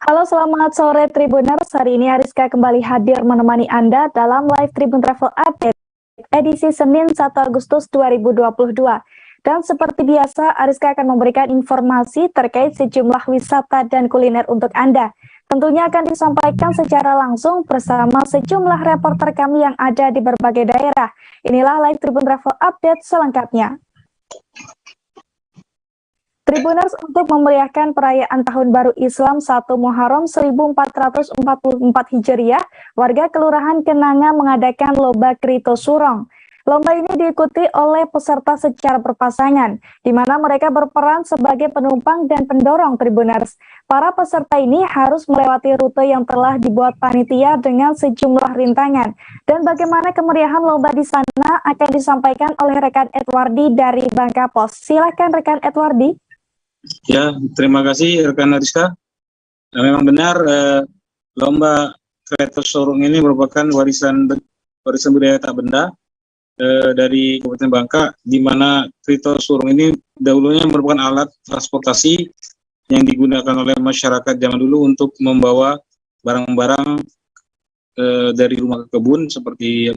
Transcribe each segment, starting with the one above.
Halo, selamat sore Tribuners. Hari ini Ariska kembali hadir menemani Anda dalam live Tribun Travel Update edisi Senin 1 Agustus 2022. Dan seperti biasa, Ariska akan memberikan informasi terkait sejumlah wisata dan kuliner untuk Anda. Tentunya akan disampaikan secara langsung bersama sejumlah reporter kami yang ada di berbagai daerah. Inilah live Tribun Travel Update selengkapnya. Tribuners, untuk memeriahkan perayaan Tahun Baru Islam 1 Muharram 1444 Hijriah, warga Kelurahan Kenanga mengadakan lomba Krito Surong. Lomba ini diikuti oleh peserta secara berpasangan, di mana mereka berperan sebagai penumpang dan pendorong Tribuners. Para peserta ini harus melewati rute yang telah dibuat panitia dengan sejumlah rintangan. Dan bagaimana kemeriahan lomba di sana akan disampaikan oleh rekan Edwardi dari Bangka Pos. Silakan rekan Edwardi. Ya, terima kasih rekan Ariska. Memang benar lomba Krito Surong ini merupakan warisan budaya tak benda dari Kabupaten Bangka, di mana Krito Surong ini dahulunya merupakan alat transportasi yang digunakan oleh masyarakat zaman dulu untuk membawa barang-barang dari rumah ke kebun seperti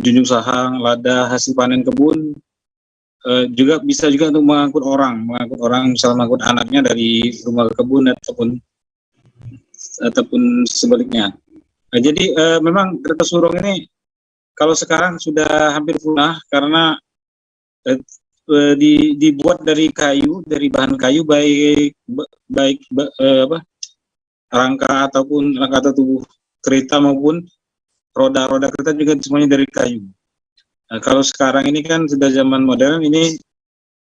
junjung sahang, lada, hasil panen kebun. Juga bisa juga untuk mengangkut orang, misalnya mengangkut anaknya dari rumah ke kebun ataupun sebaliknya. Jadi memang Krito Surong ini kalau sekarang sudah hampir punah karena dibuat dari kayu, dari bahan kayu, baik rangka ataupun rangka tubuh kereta maupun roda kereta juga semuanya dari kayu. Nah, kalau sekarang ini kan sudah zaman modern, ini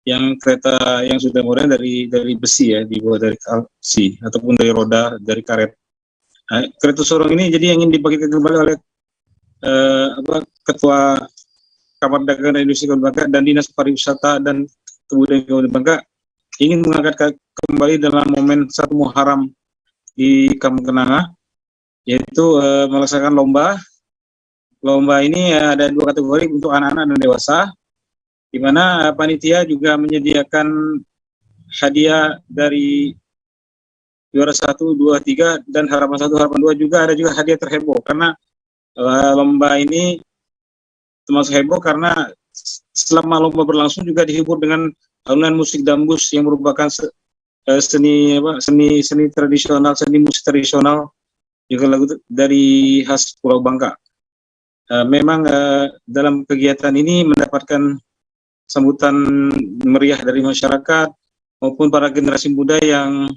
yang kereta yang sudah modern dari besi ya, dibuat dari besi ataupun dari roda, dari karet. Nah, Krito Surong ini jadi yang ingin dibangkitkan kembali oleh Ketua Kamar Dagang dan Industri Kabupaten Bangka dan Dinas Pariwisata dan Kebudayaan Kabupaten Bangka ingin mengangkat kembali dalam momen 1 Muharram di Kampung Kenanga, yaitu melaksanakan lomba. Lomba ini ada 2 kategori untuk anak-anak dan dewasa, di mana panitia juga menyediakan hadiah dari juara 1, 2, 3 dan harapan 1, harapan 2, juga ada juga hadiah terheboh karena lomba ini termasuk heboh karena selama lomba berlangsung juga dihibur dengan alunan musik dambus yang merupakan seni tradisional, seni musik tradisional, juga lagu dari khas Pulau Bangka. Memang dalam kegiatan ini mendapatkan sambutan meriah dari masyarakat maupun para generasi muda yang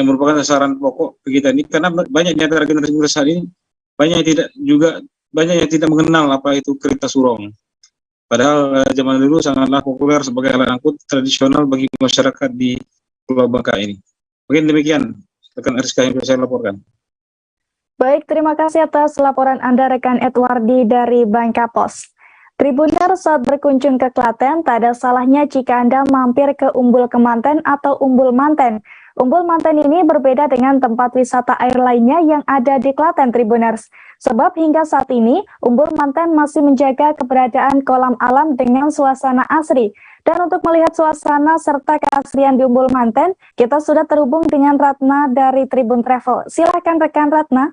merupakan sasaran pokok kegiatan ini, karena banyak di antara generasi muda saat ini banyak yang tidak mengenal apa itu Krito Surong. Padahal zaman dulu sangatlah populer sebagai alat angkut tradisional bagi masyarakat di Pulau Bangka ini. Mungkin demikian rekan Ariska yang bisa saya laporkan. Baik, terima kasih atas laporan Anda rekan Edwardi dari Bangka Pos. Tribuners, saat berkunjung ke Klaten, tak ada salahnya jika Anda mampir ke Umbul Kemanten atau Umbul Manten. Umbul Manten ini berbeda dengan tempat wisata air lainnya yang ada di Klaten, Tribuners. Sebab hingga saat ini, Umbul Manten masih menjaga keberadaan kolam alam dengan suasana asri. Dan untuk melihat suasana serta keasrian di Umbul Manten, kita sudah terhubung dengan Ratna dari Tribun Travel. Silakan rekan Ratna.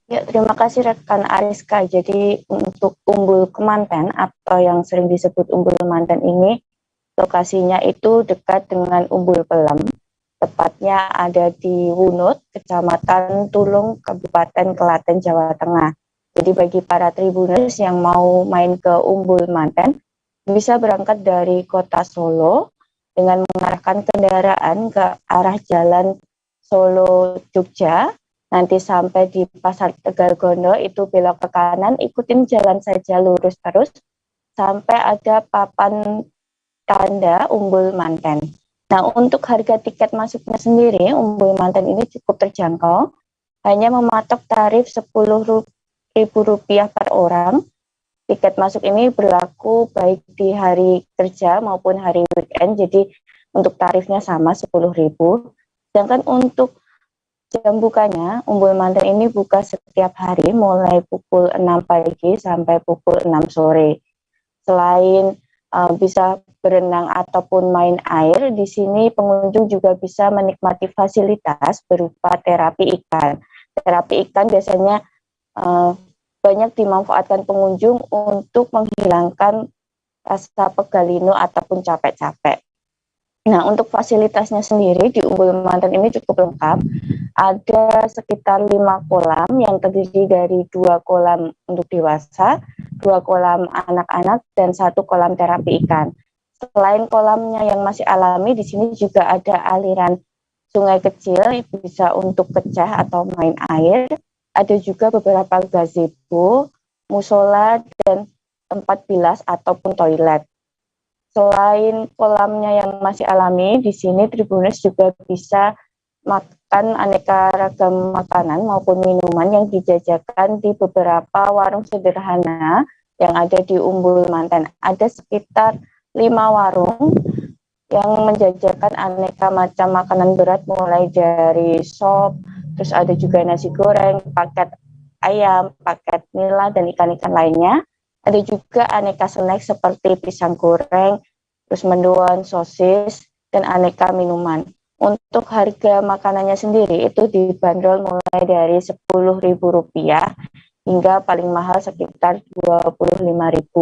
Ya, terima kasih rekan Ariska. Jadi untuk Umbul Kemanten atau yang sering disebut Umbul Manten ini, lokasinya itu dekat dengan Umbul Pelem. Tepatnya ada di Wunut, Kecamatan Tulung, Kabupaten Klaten, Jawa Tengah. Jadi bagi para tribuners yang mau main ke Umbul Manten, bisa berangkat dari kota Solo dengan mengarahkan kendaraan ke arah jalan Solo Jogja. Nanti sampai di Pasar Tegal Gondo itu belok ke kanan, ikutin jalan saja lurus terus sampai ada papan tanda Umbul Manten. Nah, untuk harga tiket masuknya sendiri, Umbul Manten ini cukup terjangkau, hanya mematok tarif Rp10.000 per orang. Tiket masuk ini berlaku baik di hari kerja maupun hari weekend, jadi untuk tarifnya sama Rp10.000. Sedangkan untuk jam bukanya, Umbul Manten ini buka setiap hari mulai pukul 6 pagi sampai pukul 6 sore. Selain bisa berenang ataupun main air. Di sini pengunjung juga bisa menikmati fasilitas berupa terapi ikan. Terapi ikan biasanya banyak dimanfaatkan pengunjung untuk menghilangkan rasa pegalinu ataupun capek-capek. Nah, untuk fasilitasnya sendiri di Umbul Mantan ini cukup lengkap. Ada sekitar 5 kolam yang terdiri dari 2 kolam untuk dewasa, 2 kolam anak-anak, dan 1 kolam terapi ikan. Selain kolamnya yang masih alami, di sini juga ada aliran sungai kecil bisa untuk pecah atau main air. Ada juga beberapa gazebo, musola, dan tempat bilas ataupun toilet. Selain kolamnya yang masih alami, di sini Tribuners juga bisa makan aneka ragam makanan maupun minuman yang dijajakan di beberapa warung sederhana yang ada di Umbul Mantan. Ada sekitar 5 warung yang menjajakan aneka macam makanan berat mulai dari sop, terus ada juga nasi goreng, paket ayam, paket nila, dan ikan-ikan lainnya. Ada juga aneka snack seperti pisang goreng, terus mendoan, sosis, dan aneka minuman. Untuk harga makanannya sendiri itu dibanderol mulai dari Rp10.000 hingga paling mahal sekitar Rp25.000.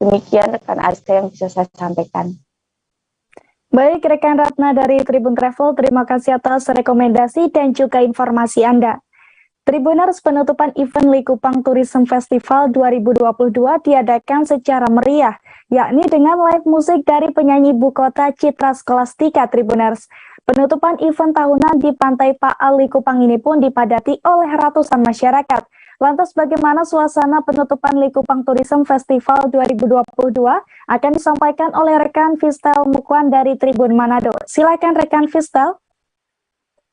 Demikian rekan Ariska yang bisa saya sampaikan. Baik, rekan Ratna dari Tribun Travel, terima kasih atas rekomendasi dan juga informasi Anda. Tribuners, penutupan event Likupang Tourism Festival 2022 diadakan secara meriah, yakni dengan live musik dari penyanyi ibu kota Citra Scholastika. Tribuners, penutupan event tahunan di Pantai Paal Likupang ini pun dipadati oleh ratusan masyarakat. Lantas bagaimana suasana penutupan Likupang Tourism Festival 2022 akan disampaikan oleh rekan Fistel Mukwan dari Tribun Manado. Silakan rekan Fistel.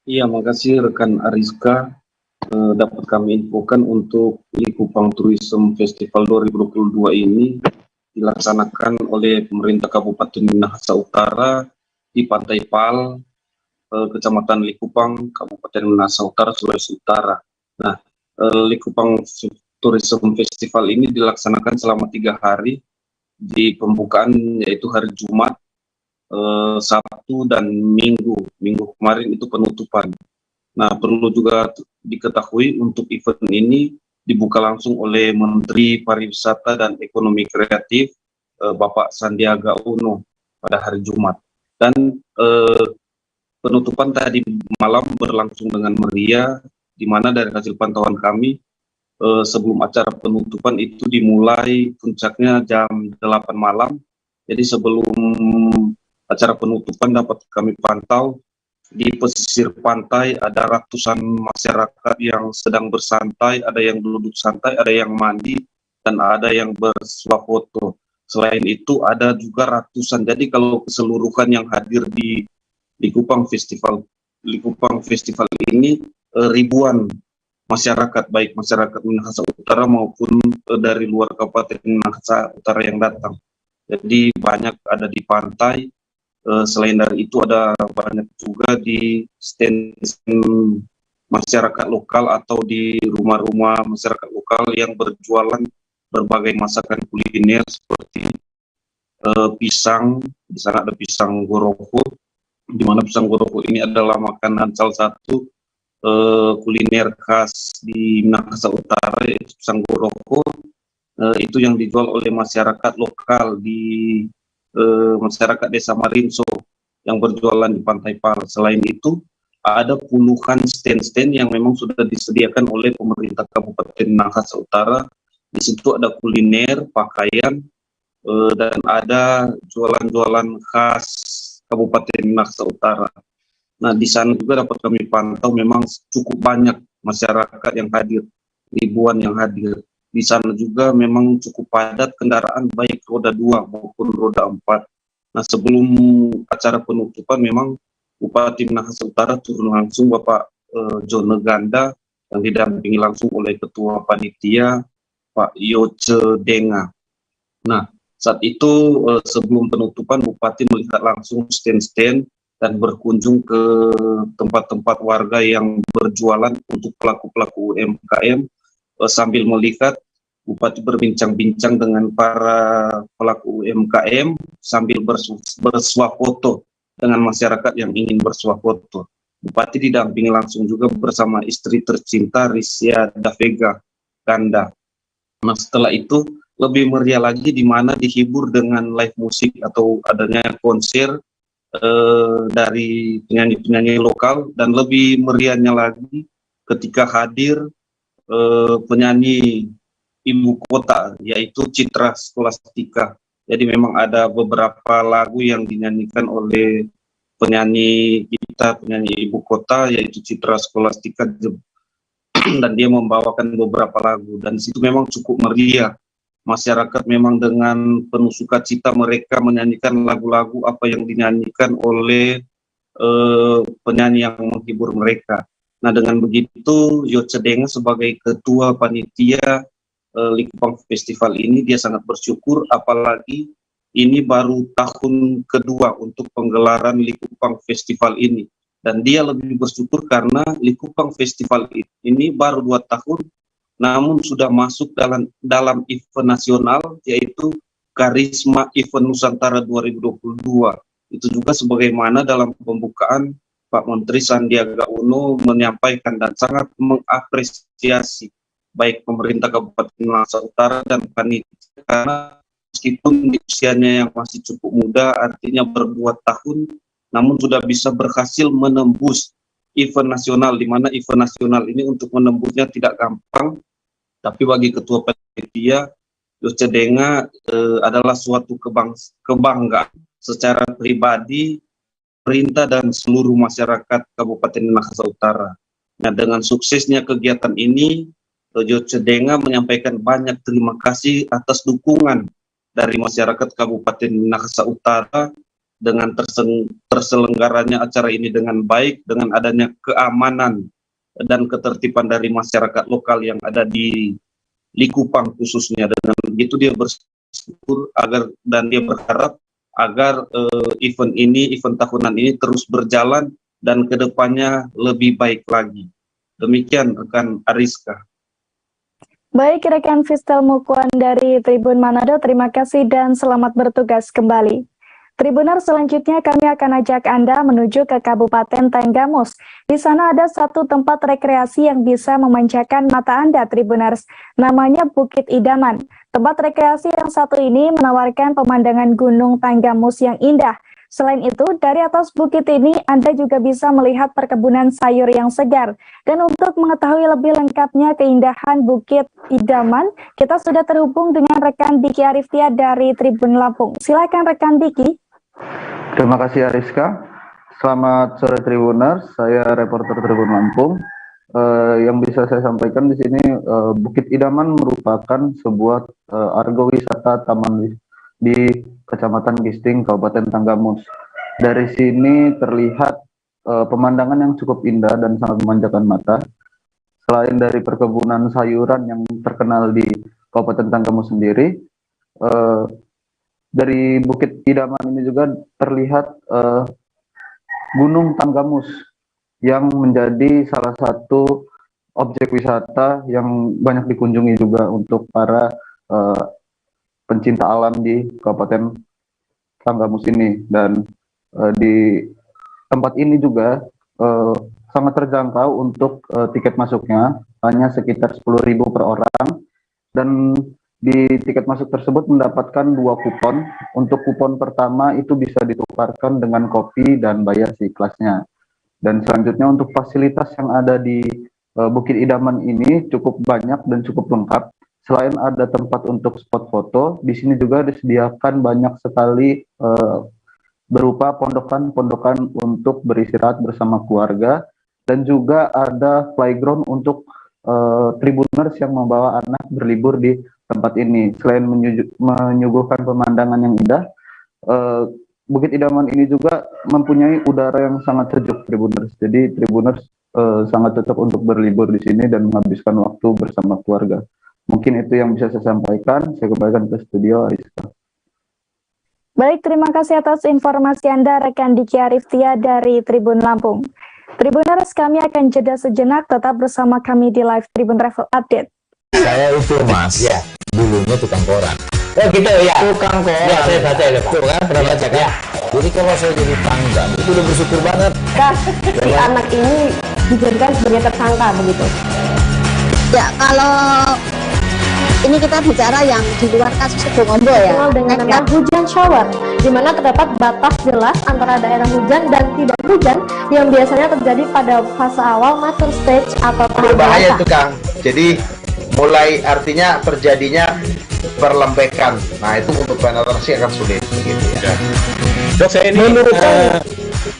Iya, makasih rekan Ariska. Dapat kami infokan untuk Likupang Tourism Festival 2022 ini dilaksanakan oleh pemerintah Kabupaten Minahasa Utara di Pantai Pal, Kecamatan Likupang, Kabupaten Minahasa Utara, Sulawesi Utara. Nah, Likupang Tourism Festival ini dilaksanakan selama 3 hari. Di pembukaan yaitu hari Jumat, Sabtu, dan Minggu. Minggu kemarin itu penutupan. Nah, perlu juga diketahui untuk event ini dibuka langsung oleh Menteri Pariwisata dan Ekonomi Kreatif, Bapak Sandiaga Uno pada hari Jumat. Dan penutupan tadi malam berlangsung dengan meriah, di mana dari hasil pantauan kami, sebelum acara penutupan itu dimulai puncaknya jam 8 malam. Jadi sebelum acara penutupan dapat kami pantau, di pesisir pantai ada ratusan masyarakat yang sedang bersantai, ada yang duduk santai, ada yang mandi, dan ada yang bersuah foto. Selain itu ada juga ratusan. Jadi kalau keseluruhan yang hadir di Likupang Festival ini ribuan masyarakat, baik masyarakat Minahasa Utara maupun dari luar Kabupaten Minahasa Utara yang datang. Jadi banyak ada di pantai. Selain dari itu ada banyak juga di stand masyarakat lokal atau di rumah-rumah masyarakat lokal yang berjualan berbagai masakan kuliner seperti pisang. Di sana ada pisang goroko, di mana pisang goroko ini adalah makanan salah satu kuliner khas di Minahasa Utara, yaitu pisang goroko. Itu yang dijual oleh masyarakat lokal di masyarakat Desa Marinso yang berjualan di Pantai Pal. Selain itu, ada puluhan stand-stand yang memang sudah disediakan oleh pemerintah Kabupaten Minahasa Utara. Di situ ada kuliner, pakaian, dan ada jualan-jualan khas Kabupaten Minahasa Utara. Nah, di sana juga dapat kami pantau memang cukup banyak masyarakat yang hadir, ribuan yang hadir. Di sana juga memang cukup padat kendaraan baik roda 2 maupun roda 4. Nah, sebelum acara penutupan memang Bupati Minahasa Utara turun langsung Bapak Jone Ganda yang didampingi langsung oleh Ketua Panitia Pak Yoce Denga. Nah, saat itu sebelum penutupan Bupati melihat langsung stand-stand dan berkunjung ke tempat-tempat warga yang berjualan untuk pelaku-pelaku UMKM sambil melihat Bupati berbincang-bincang dengan para pelaku UMKM sambil bersuah foto dengan masyarakat yang ingin bersuah foto. Bupati didampingi langsung juga bersama istri tercinta Risya Davega Ganda. Nah, setelah itu lebih meriah lagi di mana dihibur dengan live musik atau adanya konser dari penyanyi-penyanyi lokal, dan lebih meriahnya lagi ketika hadir penyanyi ibu kota, yaitu Citra Scholastika. Jadi memang ada beberapa lagu yang dinyanyikan oleh penyanyi kita, penyanyi ibu kota, yaitu Citra Scholastika, dan dia membawakan beberapa lagu, dan situ memang cukup meriah. Masyarakat memang dengan penuh sukacita mereka menyanyikan lagu-lagu apa yang dinyanyikan oleh penyanyi yang menghibur mereka. Nah, dengan begitu Yoce Denga sebagai ketua panitia Likupang Festival ini, dia sangat bersyukur, apalagi ini baru tahun kedua untuk penggelaran Likupang Festival ini, dan dia lebih bersyukur karena Likupang Festival ini baru 2 tahun, namun sudah masuk dalam event nasional, yaitu Karisma Event Nusantara 2022. Itu juga sebagaimana dalam pembukaan Pak Menteri Sandiaga Uno menyampaikan dan sangat mengapresiasi baik pemerintah Kabupaten Minahasa Utara dan panitia, karena meskipun usianya yang masih cukup muda, artinya berbuat tahun, namun sudah bisa berhasil menembus event nasional, di mana event nasional ini untuk menembusnya tidak gampang. Tapi bagi ketua panitia Yoce Denga adalah suatu kebanggaan secara pribadi, pemerintah dan seluruh masyarakat Kabupaten Minahasa Utara. Nah, dengan suksesnya kegiatan ini, Yoce Denga menyampaikan banyak terima kasih atas dukungan dari masyarakat Kabupaten Minahasa Utara dengan terselenggaranya acara ini dengan baik, dengan adanya keamanan dan ketertiban dari masyarakat lokal yang ada di Likupang khususnya. Dengan begitu dia bersyukur dan dia berharap agar event tahunan ini terus berjalan dan kedepannya lebih baik lagi. Demikian rekan Ariska. Baik, rekan Fistel Mukuan dari Tribun Manado, terima kasih dan selamat bertugas kembali. Tribuners, selanjutnya kami akan ajak Anda menuju ke Kabupaten Tenggamus. Di sana ada satu tempat rekreasi yang bisa memanjakan mata Anda, Tribuners. Namanya Bukit Idaman. Tempat rekreasi yang satu ini menawarkan pemandangan Gunung Tenggamus yang indah. Selain itu, dari atas bukit ini Anda juga bisa melihat perkebunan sayur yang segar. Dan untuk mengetahui lebih lengkapnya keindahan Bukit Idaman, kita sudah terhubung dengan rekan Diki Ariftia dari Tribun Lampung. Silakan rekan Diki. Terima kasih Ariska. Selamat sore Tribuners, saya reporter Tribun Lampung. Yang bisa saya sampaikan di sini, Bukit Idaman merupakan sebuah argo wisata taman di Kecamatan Gisting, Kabupaten Tenggamus. Dari sini terlihat pemandangan yang cukup indah dan sangat memanjakan mata. Selain dari perkebunan sayuran yang terkenal di Kabupaten Tenggamus sendiri, dari Bukit Idaman ini juga terlihat Gunung Tenggamus yang menjadi salah satu objek wisata yang banyak dikunjungi juga untuk para pencinta alam di Kabupaten Tenggamus ini. Dan di tempat ini juga sangat terjangkau untuk tiket masuknya, hanya sekitar 10.000 per orang, dan di tiket masuk tersebut mendapatkan 2 kupon. Untuk kupon pertama itu bisa ditukarkan dengan kopi dan bayar seikhlasnya. Dan selanjutnya untuk fasilitas yang ada di Bukit Idaman ini cukup banyak dan cukup lengkap. Selain ada tempat untuk spot foto, di sini juga disediakan banyak sekali berupa pondokan-pondokan untuk beristirahat bersama keluarga, dan juga ada playground untuk tribuners yang membawa anak berlibur di tempat ini. Selain menyuguhkan pemandangan yang indah, Bukit Idaman ini juga mempunyai udara yang sangat sejuk, Tribuners. Jadi Tribuners sangat cocok untuk berlibur di sini dan menghabiskan waktu bersama keluarga. Mungkin itu yang bisa saya sampaikan. Saya kembalikan ke studio, Ariska. Baik, terima kasih atas informasi Anda, rekan Diki Ariftia dari Tribun Lampung. Tribuners, kami akan jeda sejenak, tetap bersama kami di Live Tribun Travel Update. Saya itu mas, ya dulunya tukang koran. Oh gitu ya. Tukang koran. Ya saya baca ya Pak. Tuh kan pernah baca kan? Ya. Jadi kalau saya jadi pangdam itu udah bersyukur banget. Kak, si anak ini dijadikan sebagai tersangka begitu. Ya, kalau ini kita bicara yang di luar kasus Situbondo ya. Dikenal dengan nama hujan shower, di mana terdapat batas jelas antara daerah hujan dan tidak hujan yang biasanya terjadi pada fase awal mature stage atau tahap berbahaya dewasa. itu Kang. Jadi mulai artinya terjadinya perlembekan. Nah itu untuk penetrasi akan sulit begitu ya. Dok, saya ini Menurut saya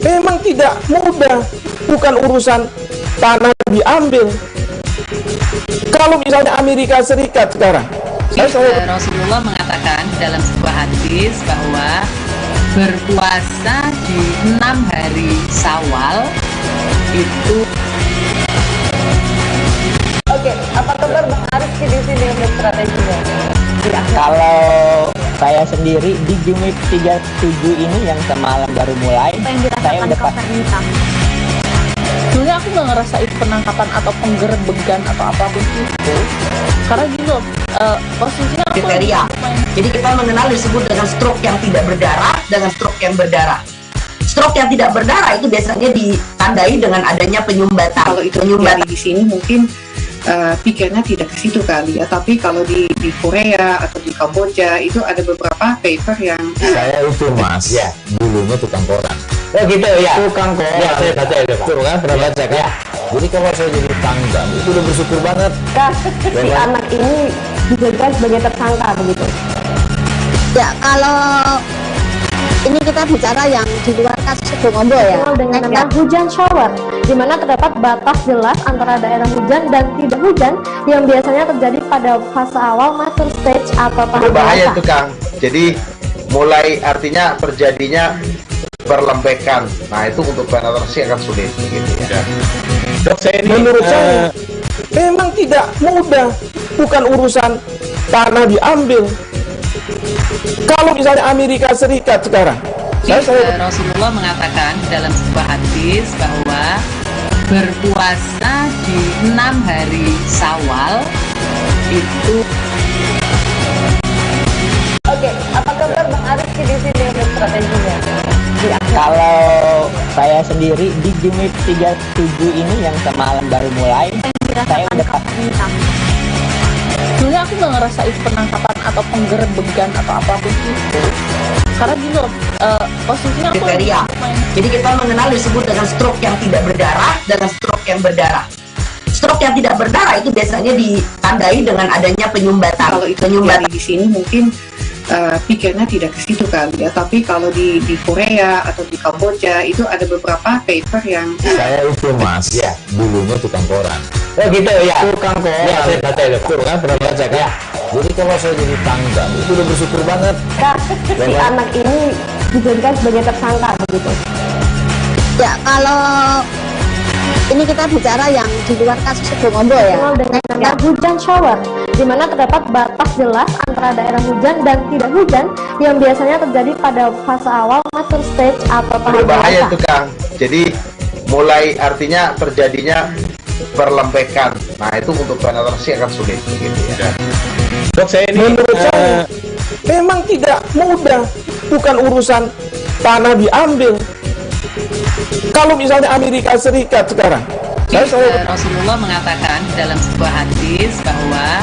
memang tidak mudah, bukan urusan tanah diambil. Kalau misalnya Amerika Serikat sekarang, Rasulullah mengatakan dalam sebuah hadis bahwa berpuasa di 6 hari Syawal itu. Oke, apa kabar Bang Aris di sini untuk strateginya? Kalau saya sendiri di Jumit 37 ini yang semalam baru mulai, saya udah pasti. Sebenarnya aku nggak ngerasain penangkapan atau penggerebekan atau apapun itu, karena gini loh, posisinya aku kriteria. Jadi kita mengenal disebut dengan stroke yang tidak berdarah dengan stroke yang berdarah. Stroke yang tidak berdarah itu biasanya ditandai dengan adanya penyumbatan. Kalau itu penyumbatan di sini mungkin pikirnya tidak ke situ kali ya, tapi kalau di Korea atau di Kamboja itu ada beberapa paper yang Saya itu mas, ya dulunya tukang koran. Oh gitu ya. Tukang koran. Ya saya baca ya Pak. Tuh kan pernah baca kan? Ya. Jadi kalau saya jadi pangdam itu udah bersyukur banget. Kak, si anak ini dijadikan sebagai tersangka begitu. Ya, kalau ini kita bicara yang di luar kasus Situbondo ya. Dikenal dengan nama hujan shower, di mana terdapat batas jelas antara daerah hujan dan tidak hujan yang biasanya terjadi pada fase awal mature stage atau tahap Berbahaya dewasa. itu Kang. Jadi mulai artinya terjadinya perlembekan. Nah itu untuk penetrasi akan sulit begitu ya. Dok, saya ini menurut saya memang tidak mudah, bukan urusan tanah diambil. Kalau misalnya Amerika Serikat sekarang, Rasulullah mengatakan dalam sebuah hadis bahwa berpuasa di 6 hari Syawal itu. Oke, apa kabar Bang Aris di sini untuk strateginya? Kalau saya sendiri di Jumit 37 ini yang semalam baru mulai, saya udah pasti. Sebenarnya aku nggak ngerasain penangkapan atau penggerebekan atau apapun itu, karena gini loh, posisinya aku Kriteria. Jadi kita mengenal disebut dengan stroke yang tidak berdarah dengan stroke yang berdarah. Stroke yang tidak berdarah itu biasanya ditandai dengan adanya penyumbatan. kalau itu penyumbatan di sini mungkin pikirnya tidak ke situ kali ya, tapi kalau di Korea atau di Kamboja itu ada beberapa paper yang Saya itu mas, ya dulunya tukang koran. Oh gitu ya. Tukang koran. Ya saya baca ya Pak. Tuh kan pernah baca kan? Ya. Jadi kalau saya jadi pangdam itu udah bersyukur banget. Kak, si anak ini dijadikan sebagai tersangka begitu. Ya, kalau ini kita bicara yang di luar kasus Situbondo ya. Dikenal dengan nama hujan shower, di mana terdapat batas jelas antara daerah hujan dan tidak hujan yang biasanya terjadi pada fase awal mature stage atau tahap Berbahaya dewasa. itu Kang. Jadi mulai artinya terjadinya perlembekan. Nah itu untuk penetrasi akan sulit begitu ya. Dok, saya ini menurut saya memang tidak mudah, bukan urusan tanah diambil. Kalau misalnya Amerika Serikat sekarang, Rasulullah mengatakan dalam sebuah hadis bahwa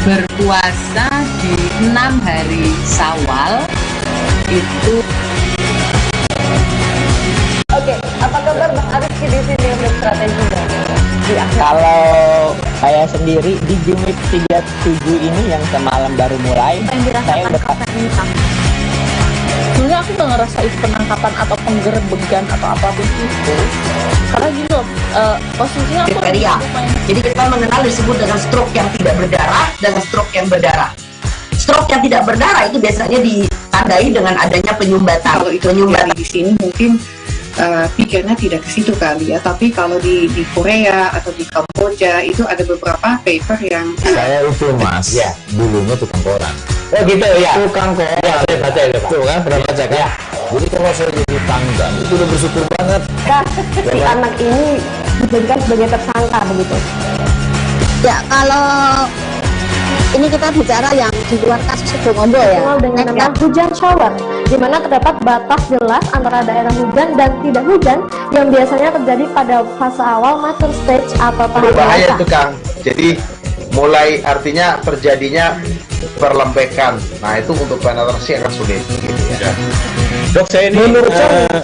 berpuasa di 6 hari Syawal itu. Oke, apa kabar Bang Aris di sini untuk strateginya? Kalau saya sendiri di Jumit 37 ini yang semalam baru mulai, saya udah pasti. Sebenarnya aku nggak ngerasain penangkapan atau penggerebekan atau apapun itu, karena gini loh, posisinya aku Kriteria. Jadi kita mengenal disebut dengan stroke yang tidak berdarah dengan stroke yang berdarah. Stroke yang tidak berdarah itu biasanya ditandai dengan adanya penyumbatan. kalau itu penyumbatan di sini mungkin pikirnya tidak ke situ kali ya, tapi kalau di Korea atau di Kamboja itu ada beberapa paper yang Saya itu mas, ya dulunya tukang koran. Oh gitu ya. Tukang koran. Ya saya baca ya Pak. Tuh kan pernah baca kan? Ya. Jadi kalau saya jadi pangdam itu udah bersyukur banget. Kak, si anak ini dijadikan sebagai tersangka begitu. Ya, kalau Ini kita bicara yang di luar kasus Sibolombo ya. Dikenal dengan nama hujan shower, di mana terdapat batas jelas antara daerah hujan dan tidak hujan yang biasanya terjadi pada fase awal mature stage atau tahap Berbahaya dewasa. itu Kang. Jadi mulai artinya terjadinya perlempekan. Nah itu untuk penetrasi akan sulit. Gitu ya. Dok, saya ini menurut saya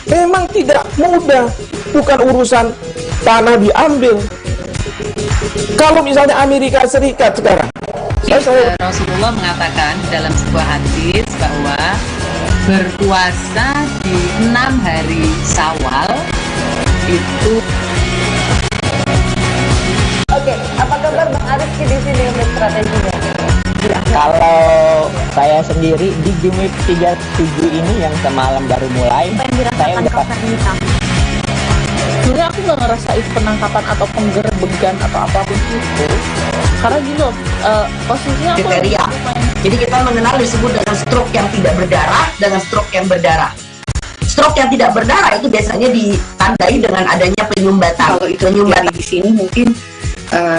memang tidak mudah, bukan urusan tanah diambil. Kalau misalnya Amerika Serikat sekarang, Rasulullah mengatakan dalam sebuah hadis bahwa berpuasa di 6 hari Syawal itu. Oke, apa kabar Bang Ariski di sini untuk strateginya? Kalau saya sendiri di Game Week 37 ini yang semalam baru mulai, saya udah Sebenarnya aku nggak ngerasain penangkapan atau penggerbegan atau apapun itu, karena gini loh, posisinya aku Kriteria. Jadi kita mengenal disebut dengan stroke yang tidak berdarah dengan stroke yang berdarah. Stroke yang tidak berdarah itu biasanya ditandai dengan adanya penyumbatan. Kalau itu terjadi di sini mungkin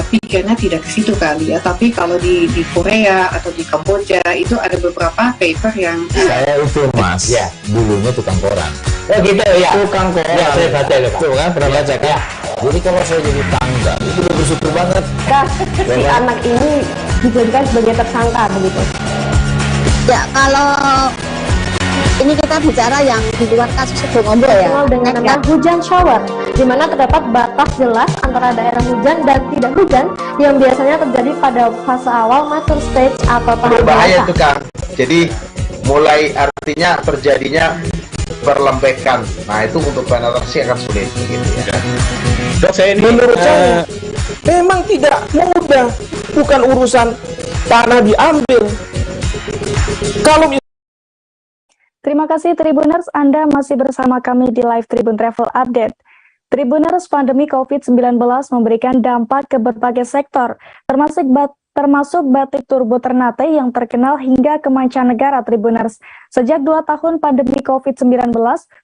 pikirnya tidak ke situ kali ya, tapi kalau di Korea atau di Kamboja itu ada beberapa paper yang Saya itu Mas, ya, dulunya tukang koran. Oh gitu ya. Tukang koran. Ya, saya baca ya, Pak. Tuh kan, pernah baca kan? Jadi kalau saya jadi tangga, itu udah bersyukur banget. Si anak ini dijadikan sebagai tersangka begitu. Ya kalau ini kita bicara yang di luar kasus Sibolombo ya. Dikenal dengan nama hujan shower, di mana terdapat batas jelas antara daerah hujan dan tidak hujan yang biasanya terjadi pada fase awal mature stage atau tahap Berbahaya dewasa. itu Kang. Jadi mulai artinya terjadinya perlempekan. Nah itu untuk penetrasi akan sulit. Gitu ya. Dok, saya ini menurut saya memang tidak mudah, bukan urusan tanah diambil. Kalau Terima kasih Tribuners, Anda masih bersama kami di Live Tribun Travel Update. Tribuners, pandemi COVID-19 memberikan dampak ke berbagai sektor, termasuk batik turbo Ternate yang terkenal hingga ke mancanegara. Tribuners, sejak 2 tahun pandemi COVID-19,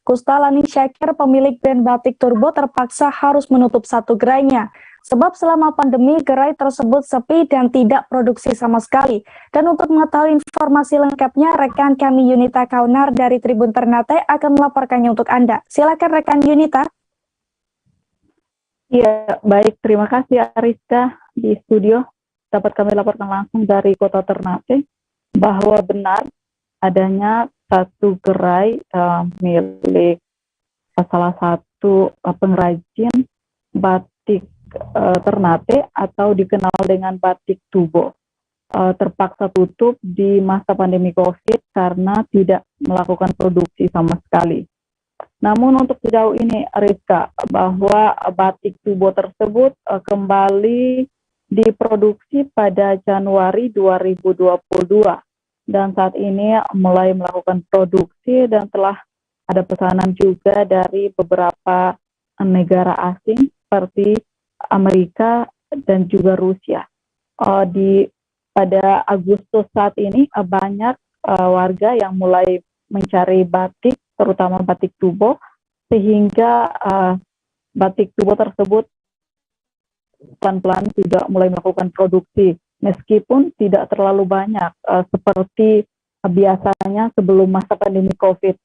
Kusta Lani Syakir, pemilik band batik turbo, terpaksa harus menutup satu gerainya. Sebab selama pandemi gerai tersebut sepi dan tidak produksi sama sekali. Dan untuk mengetahui informasi lengkapnya, rekan kami Yunita Kaunar dari Tribun Ternate akan melaporkannya untuk Anda. Silakan rekan Yunita. Ya, baik. Terima kasih Ariska di studio. Dapat kami laporkan langsung dari Kota Ternate bahwa benar adanya satu gerai milik salah satu pengrajin batik Ternate atau dikenal dengan batik tubo terpaksa tutup di masa pandemi COVID karena tidak melakukan produksi sama sekali. Namun untuk sejauh ini Rizka, bahwa batik tubo tersebut kembali diproduksi pada Januari 2022 dan saat ini mulai melakukan produksi dan telah ada pesanan juga dari beberapa negara asing seperti Amerika dan juga Rusia. Pada Agustus saat ini banyak warga yang mulai mencari batik, terutama batik tubo, sehingga batik tubo tersebut pelan-pelan sudah mulai melakukan produksi, meskipun tidak terlalu banyak seperti biasanya sebelum masa pandemi COVID.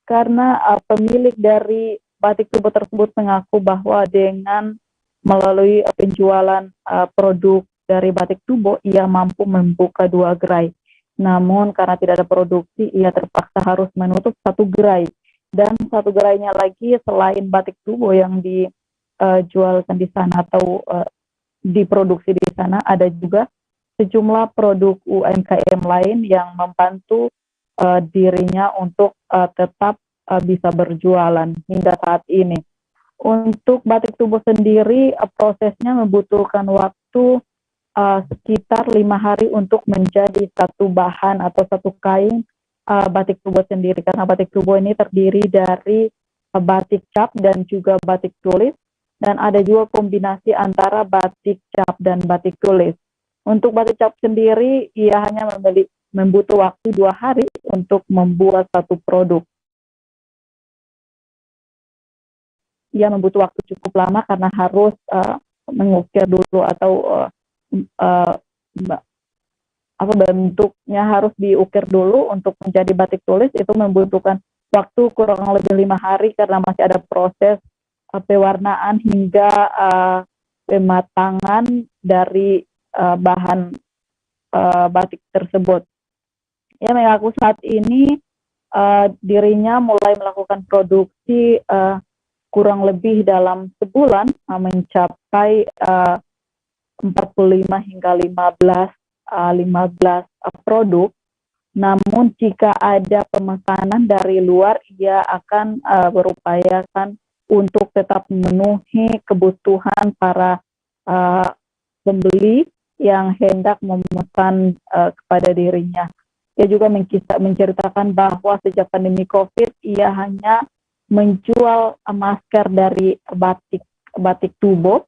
Karena pemilik dari batik tubo tersebut mengaku bahwa dengan melalui penjualan produk dari batik tubo, ia mampu membuka 2 gerai. Namun karena tidak ada produksi, ia terpaksa harus menutup 1 gerai. Dan 1 gerainya lagi selain batik tubo yang dijualkan di sana atau diproduksi di sana, ada juga sejumlah produk UMKM lain yang membantu dirinya untuk tetap bisa berjualan hingga saat ini. Untuk batik tubo sendiri, prosesnya membutuhkan waktu sekitar 5 hari untuk menjadi satu bahan atau satu kain batik tubo sendiri. Karena batik tubo ini terdiri dari batik cap dan juga batik tulis. Dan ada juga kombinasi antara batik cap dan batik tulis. Untuk batik cap sendiri, ia hanya membutuh waktu 2 hari untuk membuat satu produk. Ia membutuh waktu cukup lama karena harus mengukir dulu atau bentuknya harus diukir dulu untuk menjadi batik tulis. Itu membutuhkan waktu kurang lebih 5 hari karena masih ada proses pewarnaan hingga pematangan dari bahan batik tersebut. Ia mengaku saat ini dirinya mulai melakukan produksi kurang lebih dalam sebulan mencapai 45 hingga 15 produk. Namun jika ada pemesanan dari luar, ia akan berupayakan untuk tetap memenuhi kebutuhan para pembeli yang hendak memesan kepada dirinya. Ia juga menceritakan bahwa sejak pandemi COVID, ia hanya menjual masker dari batik tubo,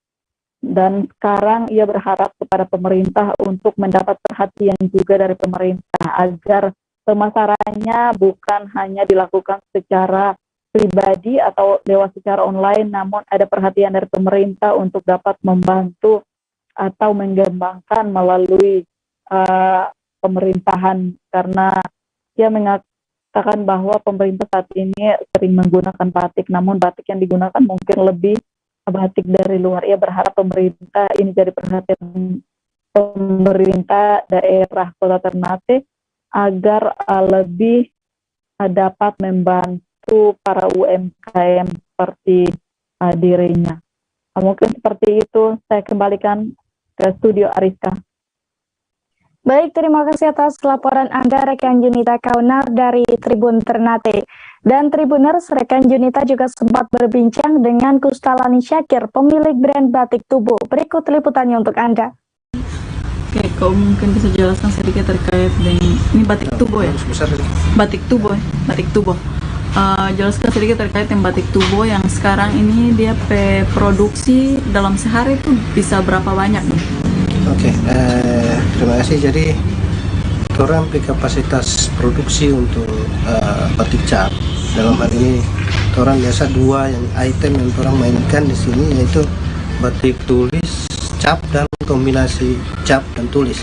dan sekarang ia berharap kepada pemerintah untuk mendapat perhatian juga dari pemerintah agar pemasarannya bukan hanya dilakukan secara pribadi atau lewat secara online, namun ada perhatian dari pemerintah untuk dapat membantu atau mengembangkan melalui pemerintahan, karena dia mengatakan bahwa pemerintah saat ini sering menggunakan batik, namun batik yang digunakan mungkin lebih batik dari luar. Ia berharap pemerintah ini jadi perhatian pemerintah daerah Kota Ternate agar lebih dapat membantu para UMKM seperti dirinya. Mungkin seperti itu, saya kembalikan ke studio Ariska. Baik, terima kasih atas laporan Anda rekan Junita Kaunar dari Tribun Ternate. Dan Tribuners, rekan Junita juga sempat berbincang dengan Kustalani Syakir, pemilik brand batik tubo. Berikut liputannya untuk Anda. Oke, kau mungkin bisa jelaskan sedikit terkait dengan ini batik tubo ya? Batik tubo, batik tubo. Jelaskan sedikit terkait dengan batik tubo yang sekarang ini dia produksi dalam sehari itu bisa berapa banyak nih? Oke, terima kasih. Jadi orang kapasitas produksi untuk batik cap dalam hal ini orang biasa dua yang item yang orang mainkan di sini, yaitu batik tulis, cap, dan kombinasi cap dan tulis.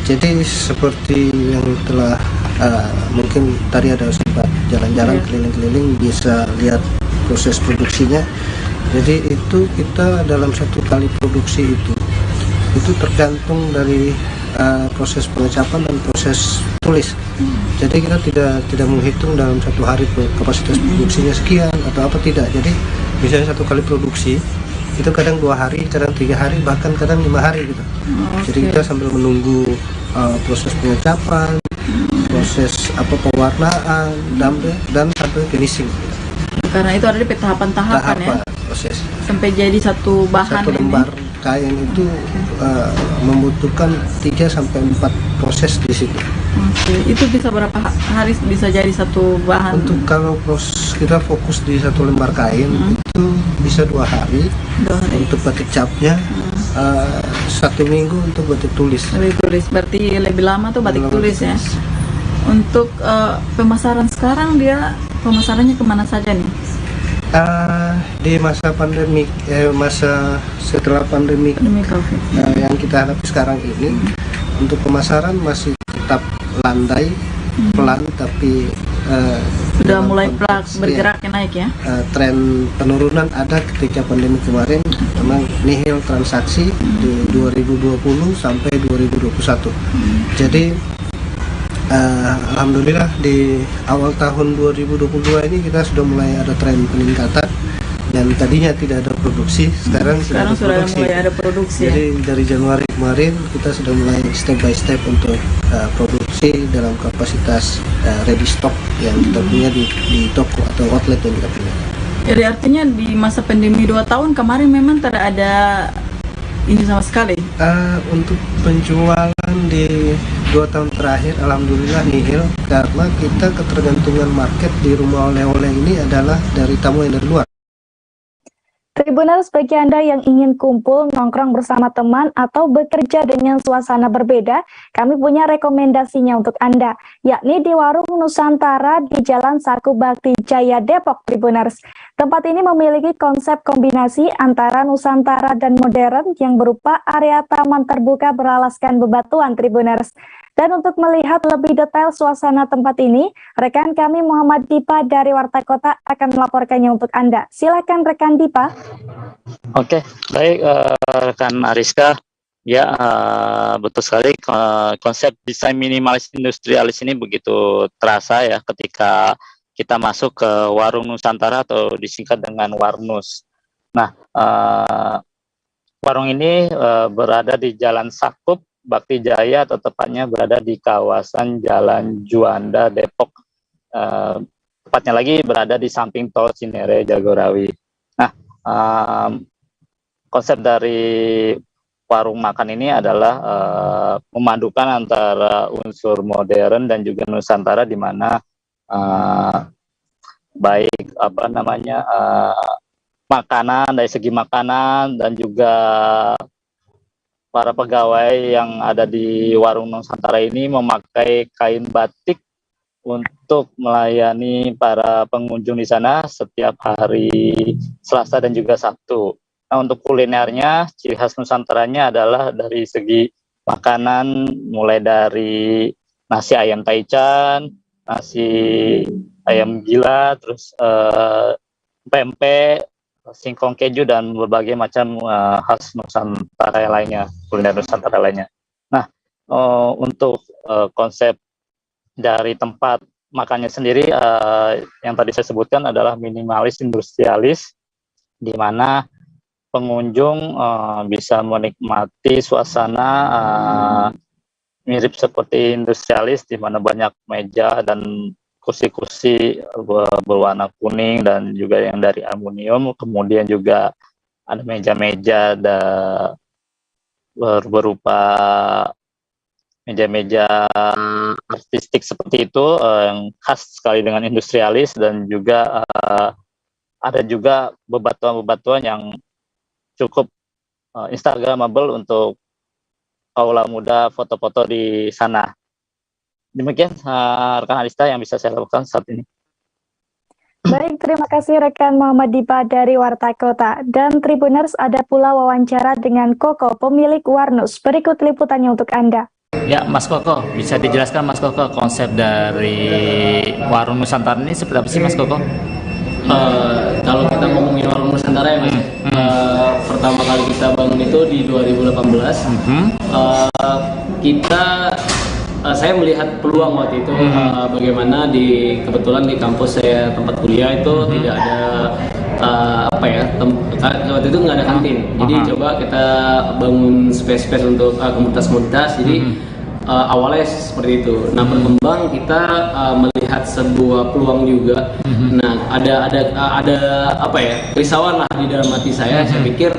Jadi seperti yang telah mungkin tadi ada sempat jalan-jalan keliling-keliling bisa lihat proses produksinya. Jadi itu kita dalam satu kali produksi itu tergantung dari proses pengecapan dan proses tulis. Jadi kita tidak menghitung dalam satu hari kapasitas produksinya sekian atau apa, tidak. Jadi misalnya satu kali produksi itu kadang 2 hari, kadang 3 hari, bahkan kadang 5 hari gitu. Jadi kita sambil menunggu proses pengecapan, proses pewarnaan dan sampai finishing. Karena itu ada di tahapan-tahapan ya. Proses. Sampai jadi satu bahan. Satu lembar kain itu membutuhkan 3 sampai 4 proses di situ. Oke, itu bisa berapa hari bisa jadi satu bahan? Untuk kalau kita fokus di satu lembar kain itu bisa 2 hari. Untuk batik capnya 1 minggu untuk batik tulis. Batik tulis berarti lebih lama tuh batik tulis ya. Untuk pemasaran sekarang dia pemasarannya kemana saja nih? Di masa pandemi, masa setelah pandemi COVID yang kita hadapi sekarang ini, untuk pemasaran masih tetap landai, pelan, tapi sudah mulai bergerak naik ya. Tren penurunan ada ketika pandemi kemarin, memang nihil transaksi di 2020 sampai 2021. Jadi alhamdulillah di awal tahun 2022 ini kita sudah mulai ada tren peningkatan, dan tadinya tidak ada produksi, sekarang sudah mulai ada produksi. Jadi dari Januari kemarin kita sudah mulai step by step untuk produksi dalam kapasitas ready stock yang kita punya di toko atau outlet yang kita punya. Jadi artinya di masa pandemi 2 tahun kemarin memang tidak ada ini sama sekali. Untuk penjualan di 2 tahun terakhir alhamdulillah nihil, karena kita ketergantungan market di rumah oleh-oleh ini adalah dari tamu yang dari luar. Tribuners, bagi Anda yang ingin kumpul, nongkrong bersama teman, atau bekerja dengan suasana berbeda, kami punya rekomendasinya untuk Anda, yakni di Warung Nusantara di Jalan Saku Bakti Jaya, Depok, Tribuners. Tempat ini memiliki konsep kombinasi antara Nusantara dan modern yang berupa area taman terbuka beralaskan bebatuan, Tribuners. Dan untuk melihat lebih detail suasana tempat ini, rekan kami Muhammad Dipa dari Warta Kota akan melaporkannya untuk Anda. Silakan rekan Dipa. Oke, baik rekan Ariska. Ya, betul sekali konsep desain minimalis industrialis ini begitu terasa ya ketika kita masuk ke Warung Nusantara atau disingkat dengan Warnus. Nah, warung ini berada di Jalan Sakup Bakti Jaya, atau tepatnya berada di kawasan Jalan Juanda, Depok. Tepatnya lagi berada di samping tol Cinere Jagorawi. Nah, konsep dari warung makan ini adalah memadukan antara unsur modern dan juga Nusantara, di mana baik makanan, dari segi makanan dan juga para pegawai yang ada di Warung Nusantara ini memakai kain batik untuk melayani para pengunjung di sana setiap hari Selasa dan juga Sabtu. Nah, untuk kulinernya, ciri khas Nusantaranya adalah dari segi makanan, mulai dari nasi ayam taichan, nasi ayam gila, terus pempek, singkong keju, dan berbagai macam khas Nusantara lainnya, kuliner Nusantara lainnya. Nah, untuk konsep dari tempat makannya sendiri, yang tadi saya sebutkan adalah minimalis industrialis, di mana pengunjung bisa menikmati suasana mirip seperti industrialis, di mana banyak meja dan kursi-kursi berwarna kuning dan juga yang dari aluminium. Kemudian juga ada meja-meja berupa meja-meja artistik seperti itu, yang khas sekali dengan industrialis, dan juga ada juga bebatuan-bebatuan yang cukup instagramable untuk kaula muda foto-foto di sana. Demikian rekan Arista yang bisa saya lakukan saat ini. Baik, terima kasih rekan Muhammad Dipa dari Warta Kota. Dan Tribuners, ada pula wawancara dengan Koko, pemilik Warnus. Berikut liputannya untuk Anda. Ya, Mas Koko, bisa dijelaskan Mas Koko konsep dari Warung Nusantara ini seperti apa sih Mas Koko? Kalau kita ngomongin Warung Nusantara ya Mas, pertama kali kita bangun itu di 2018. Saya melihat peluang waktu itu, bagaimana kebetulan di kampus saya tempat kuliah itu tidak ada waktu itu nggak ada kantin. Jadi coba kita bangun space untuk komunitas-komunitas. Jadi awalnya seperti itu. Nah, berkembang kita melihat sebuah peluang juga. Nah, ada kerisauan lah di dalam hati saya. Saya pikir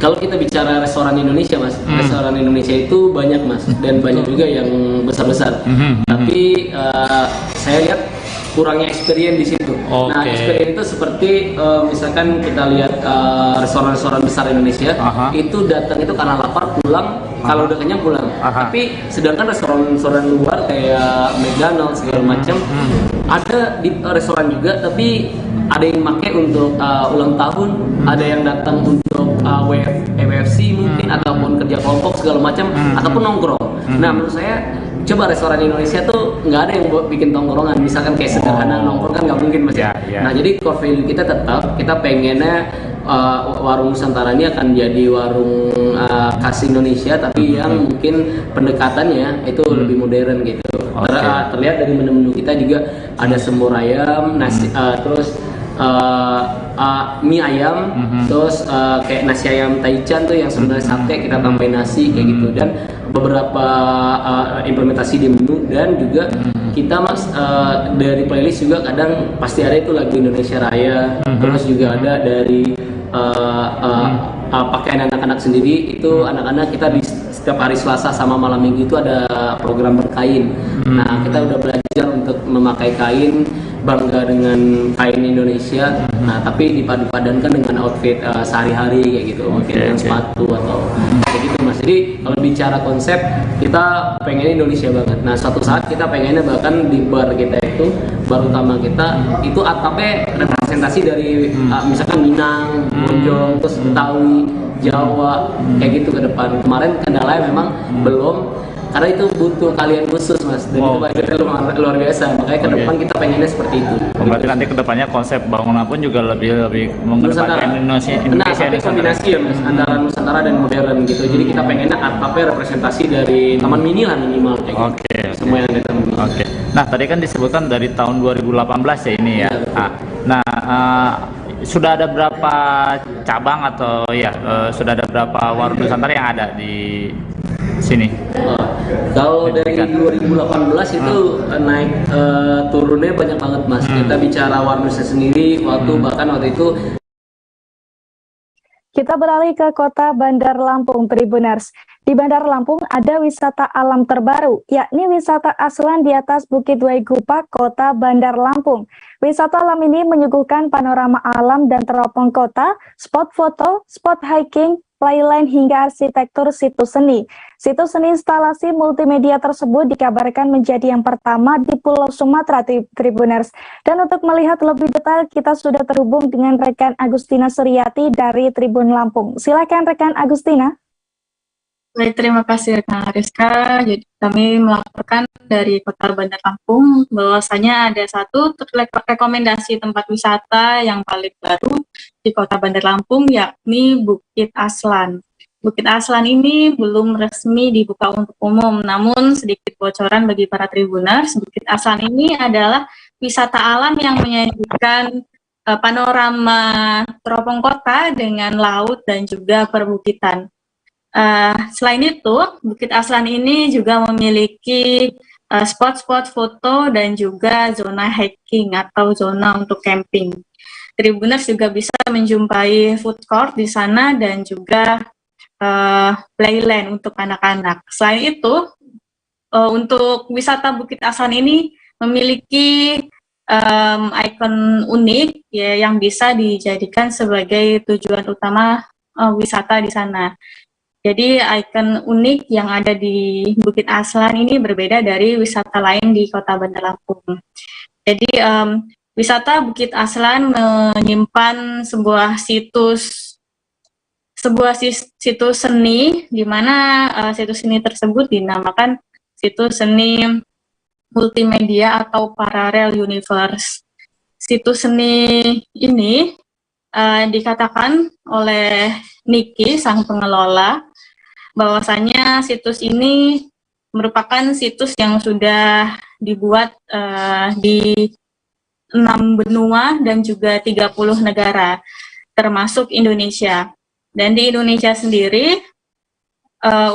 kalau kita bicara restoran Indonesia Mas, restoran Indonesia itu banyak Mas, dan banyak juga yang besar-besar. Tapi saya lihat kurangnya experience di situ. Nah, experience itu seperti misalkan kita lihat restoran-restoran besar Indonesia, itu datang itu karena lapar, pulang kalau udah kenyang pulang. Tapi sedangkan restoran-restoran luar kayak McDonald's segala macam, ada di restoran juga, tapi ada yang pakai untuk ulang tahun, ada yang datang untuk WFC mungkin, ataupun kerja kelompok segala macam, ataupun nongkrong. Nah, menurut saya coba restoran Indonesia tuh nggak ada yang buat bikin tongkrongan, misalkan kayak sederhana nongkrong kan nggak mungkin Mas. Nah, jadi core value kita tetap, kita pengennya Warung Nusantara ini akan jadi warung khas Indonesia, tapi yang mungkin pendekatannya itu lebih modern gitu. Terlihat dari menu-menu kita juga ada semur ayam, nasi, terus mie ayam, terus kayak nasi ayam taichan tuh yang sebenarnya sate kita tambahin nasi kayak gitu, dan beberapa implementasi di menu. Dan juga kita Mas dari playlist juga kadang pasti ada itu lagu Indonesia Raya, terus juga ada dari pakaian anak-anak sendiri, itu anak-anak kita di setiap hari Selasa sama malam Minggu itu ada program berkain. Nah, kita udah belajar untuk memakai kain, bangga dengan kain Indonesia. Nah, tapi dipadu-padankan dengan outfit sehari-hari kayak gitu, mungkin dengan sepatu atau kayak gitu Mas. Jadi kalau bicara konsep, kita pengen Indonesia banget. Nah, suatu saat kita pengennya bahkan di bar kita itu, bar utama kita itu atapnya representasi dari misalkan Minang, Bonjol, terus Betawi, Jawa, kayak gitu ke depan. Kemarin kendalanya memang belum, karena itu butuh kalian khusus Mas, dan itu budgetnya luar biasa, makanya ke depan kita pengennya seperti itu. Berarti nanti kedepannya konsep bangunan pun juga lebih mengedepankan Indonesia. Nah, tapi kombinasi ya Mas, antara Nusantara dan modern gitu. Jadi kita pengennya atapnya representasi dari Taman Mini lah minimal. Oke. Semua yang ada Taman Mini. Oke. Nah, tadi kan disebutkan dari tahun 2018 ya ini ya. Sudah ada berapa cabang atau sudah ada berapa warung Nusantara yang ada di sini? Kalau dari 2018 itu naik turunnya banyak banget Mas. Kita bicara warung sendiri bahkan waktu itu. Kita beralih ke kota Bandar Lampung, Tribuners. Di Bandar Lampung ada wisata alam terbaru, yakni wisata Aslan di atas Bukit Waigupa, kota Bandar Lampung. Wisata alam ini menyuguhkan panorama alam dan teropong kota, spot foto, spot hiking, playland hingga arsitektur situs seni. Situs seni instalasi multimedia tersebut dikabarkan menjadi yang pertama di Pulau Sumatera, Tribuners. Dan untuk melihat lebih detail, kita sudah terhubung dengan rekan Agustina Suryati dari Tribun Lampung. Silakan rekan Agustina. Baik, terima kasih rekan Ariska. Jadi kami melaporkan dari Kota Bandar Lampung bahwasanya ada satu rekomendasi tempat wisata yang paling baru di Kota Bandar Lampung, yakni Bukit Aslan. Bukit Aslan ini belum resmi dibuka untuk umum, namun sedikit bocoran bagi para Tribuners, Bukit Aslan ini adalah wisata alam yang menyajikan panorama teropong kota dengan laut dan juga perbukitan. Selain itu, Bukit Aslan ini juga memiliki spot-spot foto dan juga zona hiking atau zona untuk camping. Tribuners juga bisa menjumpai food court di sana dan juga playland untuk anak-anak. Selain itu, untuk wisata Bukit Aslan ini memiliki ikon unik ya, yang bisa dijadikan sebagai tujuan utama wisata di sana. Jadi ikon unik yang ada di Bukit Aslan ini berbeda dari wisata lain di Kota Bandar Lampung. Jadi wisata Bukit Aslan menyimpan sebuah situs seni, di mana situs seni tersebut dinamakan situs seni multimedia atau parallel universe. Situs seni ini dikatakan oleh Niki, sang pengelola, bahwasanya situs ini merupakan situs yang sudah dibuat di 6 benua dan juga 30 negara, termasuk Indonesia. Dan di Indonesia sendiri,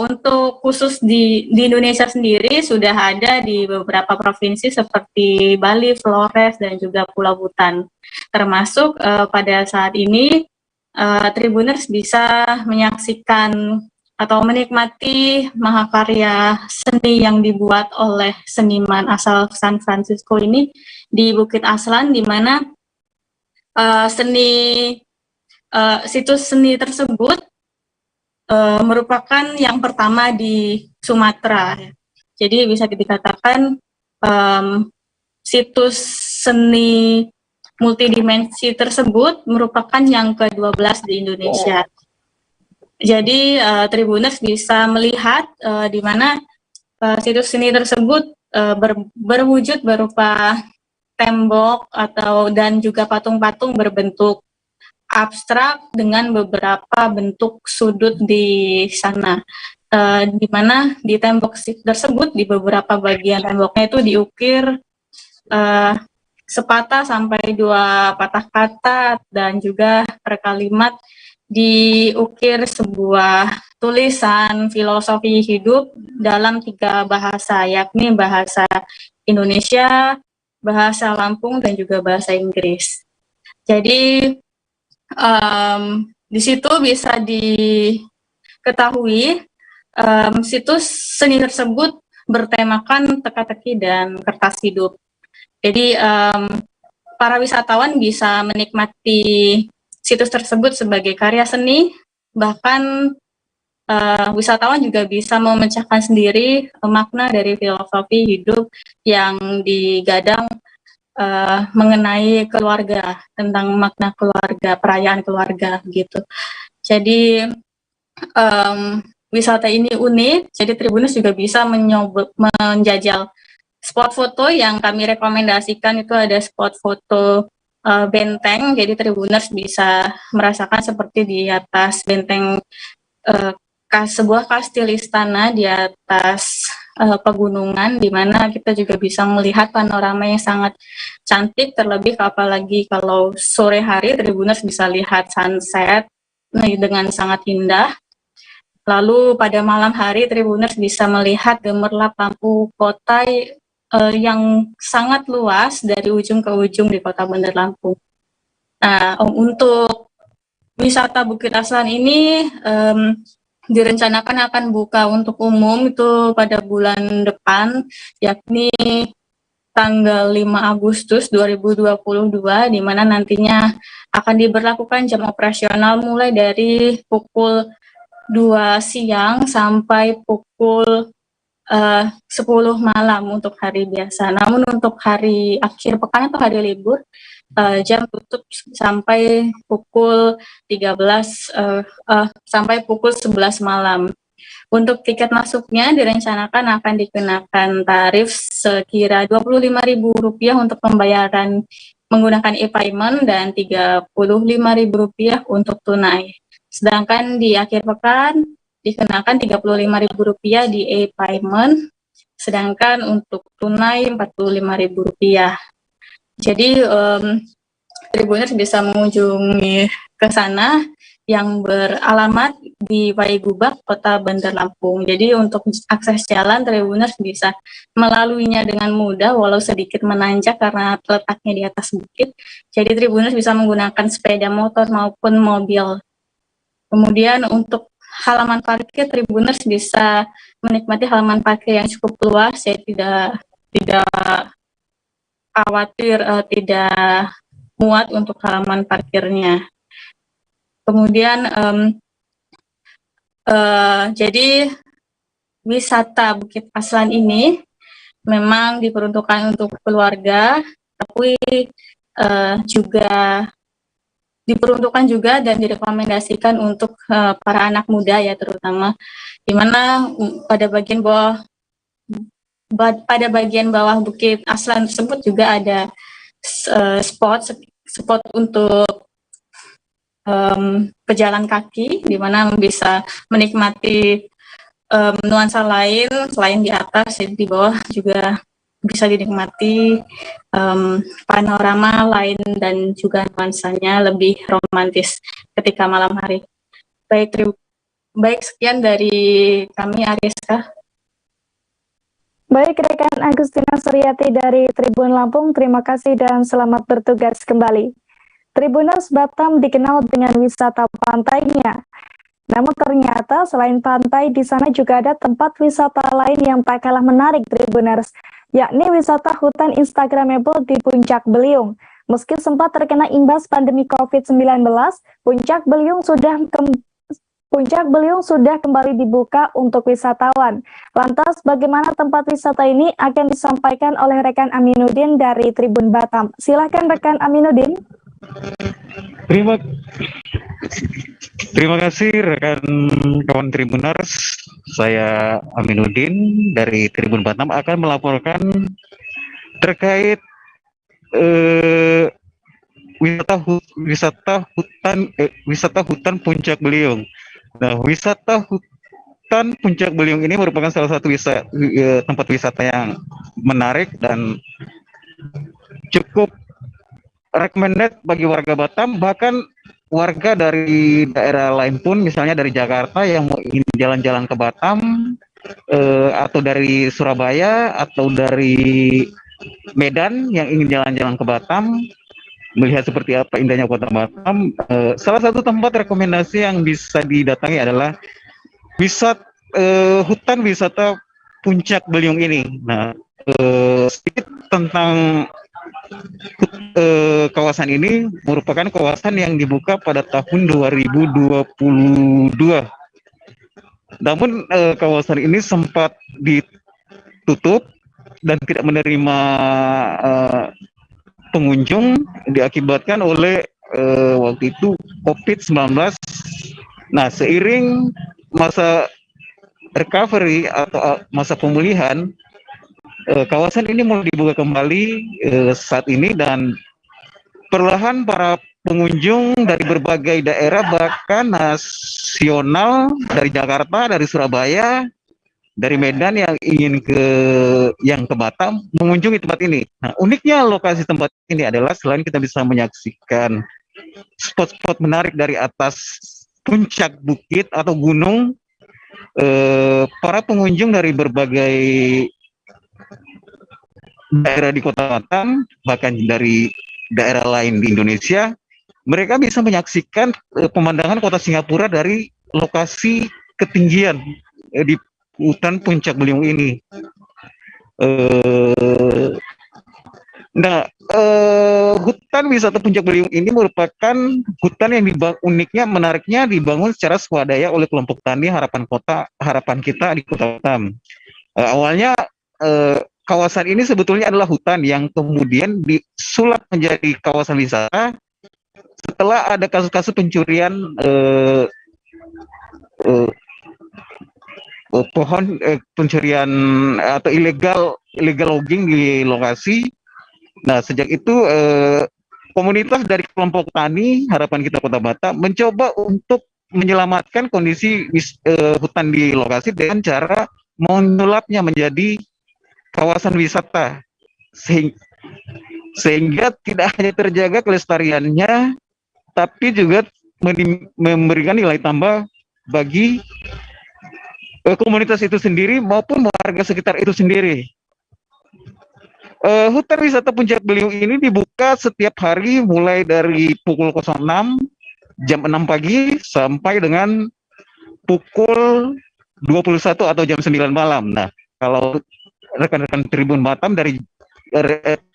untuk khusus di Indonesia sendiri sudah ada di beberapa provinsi seperti Bali, Flores, dan juga Pulau Butan. Termasuk pada saat ini, Tribuners bisa menyaksikan atau menikmati mahakarya seni yang dibuat oleh seniman asal San Francisco ini di Bukit Aslan, di mana situs seni tersebut merupakan yang pertama di Sumatera. Jadi bisa dikatakan situs seni multidimensi tersebut merupakan yang ke-12 di Indonesia. Jadi Tribuners bisa melihat di mana situs seni tersebut berwujud berupa tembok dan juga patung-patung berbentuk abstrak dengan beberapa bentuk sudut di sana. Di mana di tembok tersebut, di beberapa bagian temboknya itu diukir sepatah sampai 2 patah kata, dan juga per kalimat diukir sebuah tulisan filosofi hidup dalam 3 bahasa, yakni bahasa Indonesia, bahasa Lampung, dan juga bahasa Inggris. Jadi di situ bisa diketahui situs seni tersebut bertemakan teka-teki dan kertas hidup. Jadi para wisatawan bisa menikmati situs tersebut sebagai karya seni, bahkan wisatawan juga bisa memecahkan sendiri makna dari filosofi hidup yang digadang mengenai keluarga, tentang makna keluarga, perayaan keluarga gitu. Jadi wisata ini unik, jadi Tribuners juga bisa menjajal spot foto. Yang kami rekomendasikan itu ada spot foto benteng, jadi Tribuners bisa merasakan seperti di atas benteng sebuah kastil istana di atas pegunungan, di mana kita juga bisa melihat panorama yang sangat cantik, terlebih apalagi kalau sore hari Tribuners bisa lihat sunset dengan sangat indah. Lalu pada malam hari Tribuners bisa melihat gemerlap lampu kota yang sangat luas dari ujung ke ujung di Kota Bandar Lampung. Nah, untuk wisata Bukit Aslan ini direncanakan akan buka untuk umum itu pada bulan depan, yakni tanggal 5 Agustus 2022, di mana nantinya akan diberlakukan jam operasional mulai dari pukul 2 siang sampai pukul 10 malam untuk hari biasa. Namun untuk hari akhir pekan atau hari libur, jam tutup sampai pukul 11 malam. Untuk tiket masuknya direncanakan akan dikenakan tarif sekira Rp25.000 untuk pembayaran menggunakan e-payment dan Rp35.000 untuk tunai. Sedangkan di akhir pekan dikenakan Rp35.000 di e-payment, sedangkan untuk tunai Rp45.000. Jadi Tribuners bisa mengunjungi ke sana yang beralamat di Waigubak, Kota Bandar Lampung. Jadi untuk akses jalan Tribuners bisa melaluinya dengan mudah walau sedikit menanjak karena letaknya di atas bukit. Jadi Tribuners bisa menggunakan sepeda motor maupun mobil. Kemudian untuk halaman parkir, Tribuners bisa menikmati halaman parkir yang cukup luas, saya tidak khawatir tidak muat untuk halaman parkirnya. Kemudian jadi wisata Bukit Aslan ini memang diperuntukkan untuk keluarga, tapi juga diperuntukkan juga dan direkomendasikan untuk para anak muda ya, terutama di mana pada bagian bawah Bukit Aslan tersebut juga ada spot untuk pejalan kaki, di mana bisa menikmati nuansa lain selain di atas, di bawah juga bisa dinikmati panorama lain dan juga nuansanya lebih romantis ketika malam hari. Baik, sekian dari kami, Ariska. Baik, rekan Agustina Suryati dari Tribun Lampung, terima kasih dan selamat bertugas kembali. Tribuners, Batam dikenal dengan wisata pantainya. Namun ternyata selain pantai, di sana juga ada tempat wisata lain yang tak kalah menarik Tribuners, yakni wisata hutan Instagramable di Puncak Beliung. Meski sempat terkena imbas pandemi COVID-19, Puncak Beliung sudah kembali dibuka untuk wisatawan. Lantas bagaimana tempat wisata ini akan disampaikan oleh rekan Aminuddin dari Tribun Batam. Silakan rekan Aminuddin. Terima kasih rekan kawan Tribuners. Saya Aminuddin dari Tribun Batam akan melaporkan terkait wisata hutan Puncak Beliung. Nah, wisata hutan Puncak Beliung ini merupakan salah satu tempat wisata yang menarik dan cukup recommended bagi warga Batam, bahkan warga dari daerah lain pun, misalnya dari Jakarta yang mau ingin jalan-jalan ke Batam, atau dari Surabaya atau dari Medan yang ingin jalan-jalan ke Batam, melihat seperti apa indahnya kota Batam. Salah satu tempat rekomendasi yang bisa didatangi adalah hutan wisata Puncak Beliung ini. Nah, sedikit tentang kawasan ini merupakan kawasan yang dibuka pada tahun 2022. Namun kawasan ini sempat ditutup dan tidak menerima pengunjung diakibatkan oleh waktu itu COVID-19. Nah, seiring masa recovery atau masa pemulihan, kawasan ini mulai dibuka kembali saat ini, dan perlahan para pengunjung dari berbagai daerah bahkan nasional, dari Jakarta, dari Surabaya, dari Medan yang ingin ke Batam mengunjungi tempat ini. Nah, uniknya lokasi tempat ini adalah selain kita bisa menyaksikan spot-spot menarik dari atas puncak bukit atau gunung, para pengunjung dari berbagai daerah di Kota Batam, bahkan dari daerah lain di Indonesia, mereka bisa menyaksikan pemandangan kota Singapura dari lokasi ketinggian di hutan Puncak Beliung ini. Hutan wisata Puncak Beliung ini merupakan hutan yang uniknya, menariknya dibangun secara swadaya oleh kelompok tani Harapan Kita di Kota Batam. Awalnya kawasan ini sebetulnya adalah hutan yang kemudian disulap menjadi kawasan wisata setelah ada kasus-kasus pencurian pencurian atau illegal logging di lokasi. Nah, sejak itu komunitas dari kelompok tani Harapan Kita Kota Batam mencoba untuk menyelamatkan kondisi hutan di lokasi dengan cara menyulapnya menjadi kawasan wisata, sehingga tidak hanya terjaga kelestariannya, tapi juga memberikan nilai tambah bagi komunitas itu sendiri maupun warga sekitar itu sendiri. Hutan wisata Puncak Beliung ini dibuka setiap hari mulai dari pukul 06 jam 6 pagi sampai dengan pukul 21 atau jam 9 malam. Nah, kalau rekan-rekan Tribun Batam dari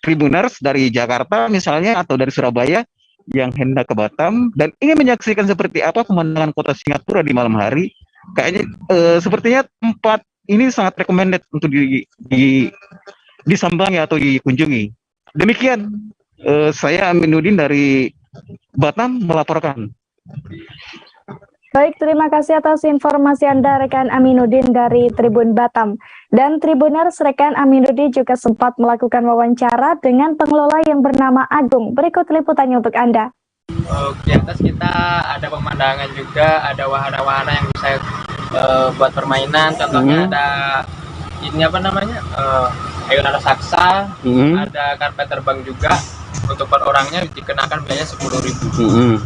Tribuners dari Jakarta misalnya atau dari Surabaya yang hendak ke Batam dan ingin menyaksikan seperti apa pemandangan kota Singapura di malam hari, kayaknya sepertinya tempat ini sangat recommended untuk disambangi atau dikunjungi. Demikian, saya Aminuddin dari Batam melaporkan. Baik, terima kasih atas informasi Anda rekan Aminuddin dari Tribun Batam. Dan Tribuners, rekan Aminuddin juga sempat melakukan wawancara dengan pengelola yang bernama Agung. Berikut liputannya untuk Anda. Di atas kita ada pemandangan juga, ada wahana-wahana yang bisa buat permainan. Contohnya ada ini apa namanya, ayunan raksasa, ada karpet terbang juga. Untuk per orangnya dikenakan biayanya 10.000.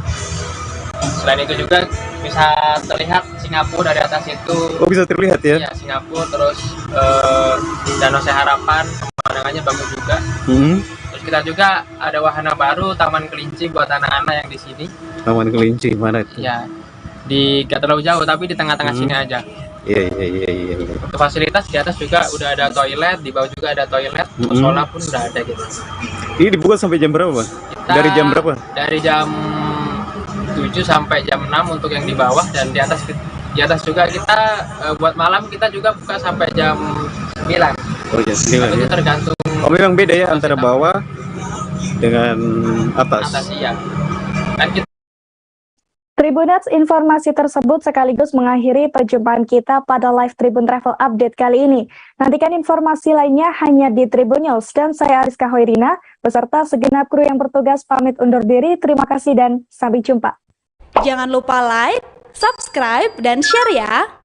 Selain itu juga bisa terlihat Singapura dari atas itu. Oh, bisa terlihat ya? Iya, Singapura, terus Danau Harapan, pemandangannya bagus juga. Terus kita juga ada wahana baru, Taman Kelinci buat anak-anak yang di sini. Taman Kelinci mana itu? Iya, gak terlalu jauh tapi di tengah-tengah sini aja. Iya. Untuk fasilitas di atas juga udah ada toilet, di bawah juga ada toilet, musola pun udah ada gitu. Ini dibuka sampai jam berapa, Pak? Dari jam berapa? Dari jam 7 sampai jam 6 untuk yang di bawah, dan di atas juga kita buat malam kita juga buka sampai jam 9. Oh ya, 9 itu ya. Tergantung. Oh, memang beda ya antara bawah dengan atas. Iya. Dan kita Tribuners, informasi tersebut sekaligus mengakhiri perjumpaan kita pada live Tribun Travel Update kali ini. Nantikan informasi lainnya hanya di Tribun News, dan saya Ariska Hoirina beserta segenap kru yang bertugas pamit undur diri. Terima kasih dan sampai jumpa. Jangan lupa like, subscribe, dan share ya.